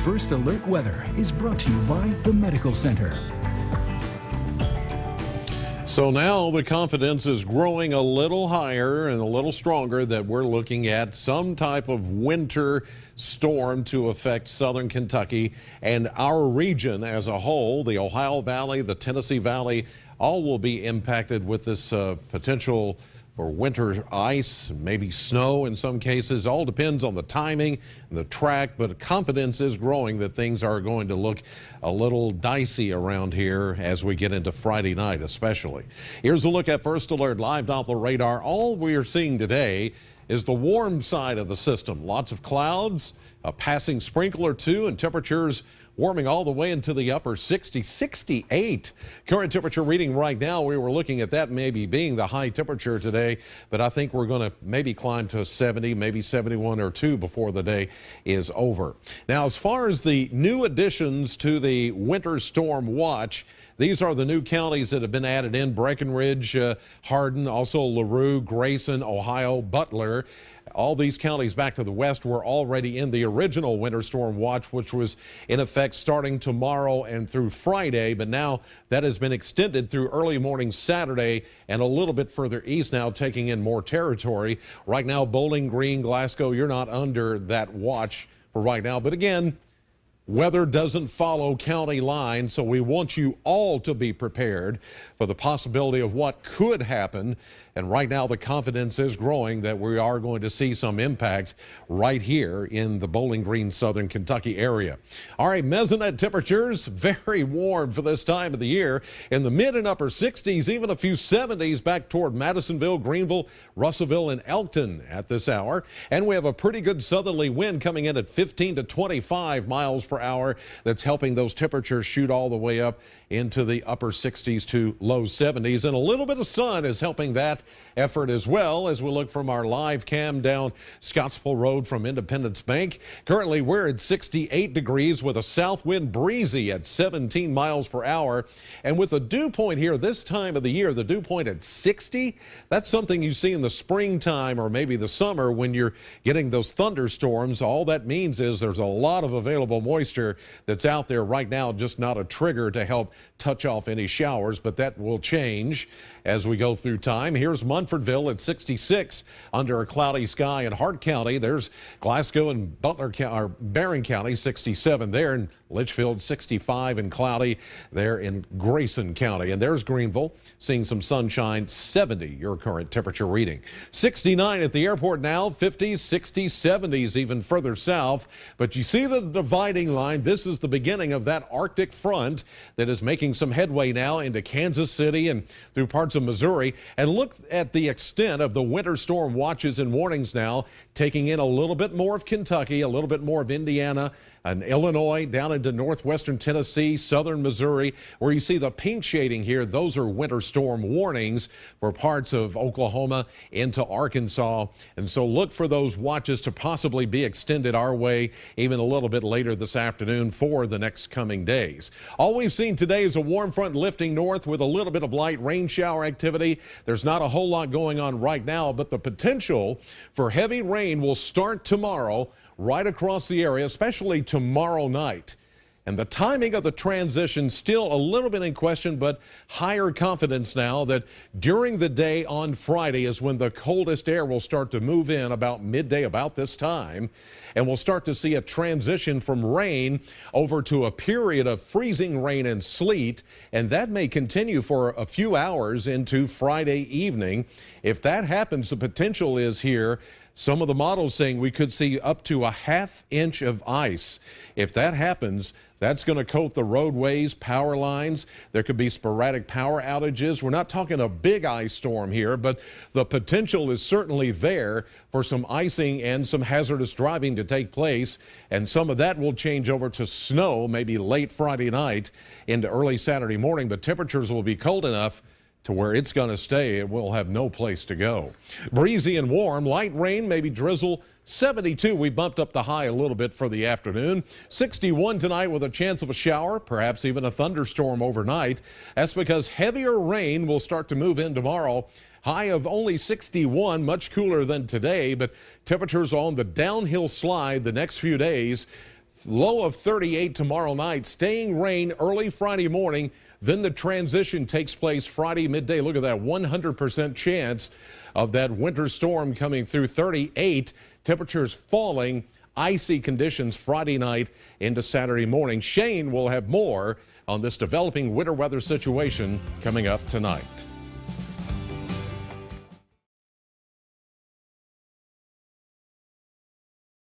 First Alert Weather is brought to you by the Medical Center. So now the confidence is growing a little higher and a little stronger that we're looking at some type of winter storm to affect southern Kentucky and our region as a whole. The Ohio Valley, the Tennessee Valley, all will be impacted with this potential for winter ice, maybe snow in some cases. All depends on the timing and the track, but confidence is growing that things are going to look a little dicey around here as we get into Friday night especially. Here's a look at First Alert Live Doppler radar. All we are seeing today is the warm side of the system. Lots of clouds, a passing sprinkle or two, and temperatures warming all the way into the upper 60s, 68. Current temperature reading right now, we were looking at that maybe being the high temperature today, but I think we're going to maybe climb to 70, maybe 71 or 2 before the day is over. Now, as far as the new additions to the winter storm watch, these are the new counties that have been added in: Breckenridge, Hardin, also LaRue, Grayson, Ohio, Butler. All these counties back to the west were already in the original winter storm watch, which was in effect starting tomorrow and through Friday, but now that has been extended through early morning Saturday and a little bit further east now, taking in more territory. Right now, Bowling Green, Glasgow, you're not under that watch for right now, but again, weather doesn't follow county lines, so we want you all to be prepared for the possibility of what could happen. And right now, the confidence is growing that we are going to see some impact right here in the Bowling Green, southern Kentucky area. All right, mezzanine temperatures, very warm for this time of the year. In the mid and upper 60s, even a few 70s back toward Madisonville, Greenville, Russellville, and Elkton at this hour. And we have a pretty good southerly wind coming in at 15 to 25 miles per hour. That's helping those temperatures shoot all the way up into the upper 60s to low 70s. And a little bit of sun is helping that effort as well as we look from our live cam down Scottsville Road from Independence Bank. Currently, we're at 68 degrees with a south wind breezy at 17 miles per hour. And with the dew point here this time of the year, the dew point at 60, that's something you see in the springtime or maybe the summer when you're getting those thunderstorms. All that means is there's a lot of available moisture that's out there right now, just not a trigger to help touch off any showers, but that will change as we go through time. Here's Munfordville at 66 under a cloudy sky in Hart County. There's Glasgow and Butler or Barron County, 67 there, and Litchfield 65 and cloudy there in Grayson County. And there's Greenville seeing some sunshine, 70 your current temperature reading. 69 at the airport now, 50s, 60s, 70s even further south. But you see the dividing line. This is the beginning of that Arctic front that is making some headway now into Kansas City and through parts of Missouri. And look at the extent of the winter storm watches and warnings now, taking in a little bit more of Kentucky, a little bit more of Indiana and Illinois, down into northwestern Tennessee, southern Missouri, where you see the pink shading here. Those are winter storm warnings for parts of Oklahoma into Arkansas. And so look for those watches to possibly be extended our way even a little bit later this afternoon for the next coming days. All we've seen today is a warm front lifting north with a little bit of light rain shower activity. There's not a whole lot going on right now, but the potential for heavy rain will start tomorrow right across the area, especially tomorrow night. And the timing of the transition still a little bit in question, but higher confidence now that during the day on Friday is when the coldest air will start to move in about midday, about this time. And we'll start to see a transition from rain over to a period of freezing rain and sleet. And that may continue for a few hours into Friday evening. If that happens, the potential is here. Some of the models saying we could see up to a ½ inch of ice. If that happens, that's going to coat the roadways, power lines. There could be sporadic power outages. We're not talking a big ice storm here, but the potential is certainly there for some icing and some hazardous driving to take place. And some of that will change over to snow maybe late Friday night into early Saturday morning, but temperatures will be cold enough to where it's going to stay. It will have no place to go. Breezy and warm, light rain, maybe drizzle. 72, we bumped up the high a little bit for the afternoon. 61 tonight with a chance of a shower, perhaps even a thunderstorm overnight. That's because heavier rain will start to move in tomorrow. High of only 61, much cooler than today, but temperatures on the downhill slide the next few days. Low of 38 tomorrow night, staying rain early Friday morning. Then the transition takes place Friday midday. Look at that, 100% chance of that winter storm coming through. 38, temperatures falling, icy conditions Friday night into Saturday morning. Shane will have more on this developing winter weather situation coming up tonight.